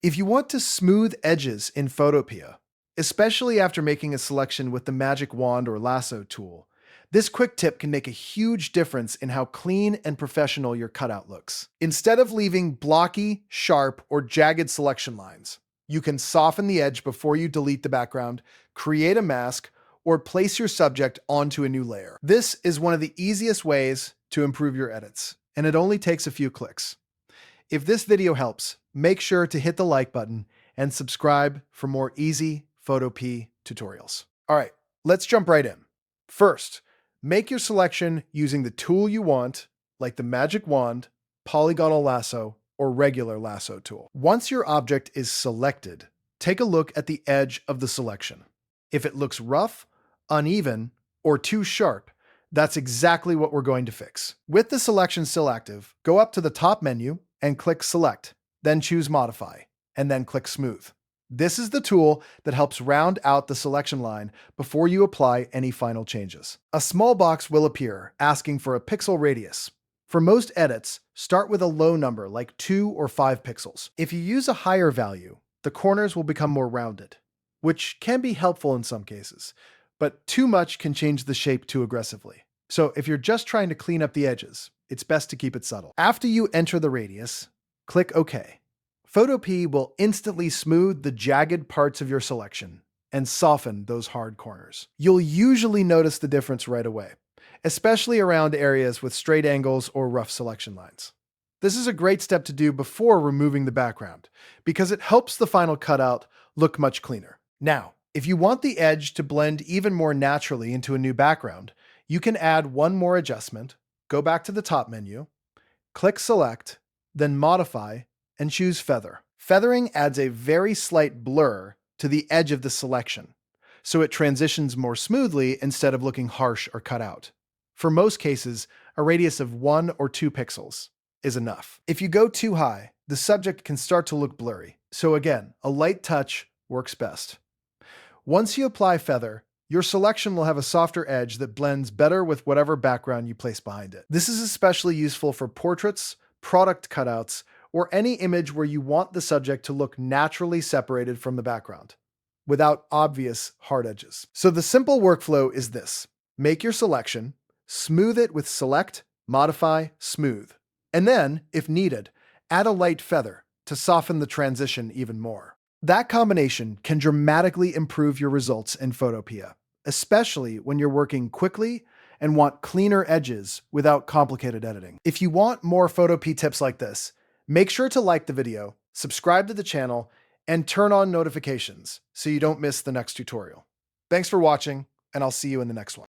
If you want to smooth edges in Photopea, especially after making a selection with the magic wand or lasso tool, this quick tip can make a huge difference in how clean and professional your cutout looks. Instead of leaving blocky, sharp, or jagged selection lines, you can soften the edge before you delete the background, create a mask, or place your subject onto a new layer. This is one of the easiest ways to improve your edits, and it only takes a few clicks. If this video helps, make sure to hit the like button and subscribe for more easy Photopea tutorials. All right, let's jump right in. First, make your selection using the tool you want, like the magic wand, polygonal lasso, or regular lasso tool. Once your object is selected, take a look at the edge of the selection. If it looks rough, uneven, or too sharp, that's exactly what we're going to fix. With the selection still active, go up to the top menu and click Select, then choose Modify, and then click Smooth. This is the tool that helps round out the selection line before you apply any final changes. A small box will appear asking for a pixel radius. For most edits, start with a low number like 2 or 5 pixels. If you use a higher value, the corners will become more rounded, which can be helpful in some cases, but too much can change the shape too aggressively. So if you're just trying to clean up the edges, it's best to keep it subtle. After you enter the radius, click OK. Photopea will instantly smooth the jagged parts of your selection and soften those hard corners. You'll usually notice the difference right away, especially around areas with straight angles or rough selection lines. This is a great step to do before removing the background, because it helps the final cutout look much cleaner. Now, if you want the edge to blend even more naturally into a new background, you can add one more adjustment. Go back to the top menu, click Select, then Modify, and choose Feather. Feathering adds a very slight blur to the edge of the selection, so it transitions more smoothly instead of looking harsh or cut out. For most cases, a radius of 1 or 2 pixels is enough. If you go too high, the subject can start to look blurry, so again, a light touch works best. Once you apply Feather, your selection will have a softer edge that blends better with whatever background you place behind it. This is especially useful for portraits, product cutouts, or any image where you want the subject to look naturally separated from the background, without obvious hard edges. So the simple workflow is this: make your selection, smooth it with Select, Modify, Smooth, and then, if needed, add a light feather to soften the transition even more. That combination can dramatically improve your results in Photopea, especially when you're working quickly and want cleaner edges without complicated editing. If you want more Photopea tips like this, make sure to like the video, subscribe to the channel, and turn on notifications so you don't miss the next tutorial. Thanks for watching, and I'll see you in the next one.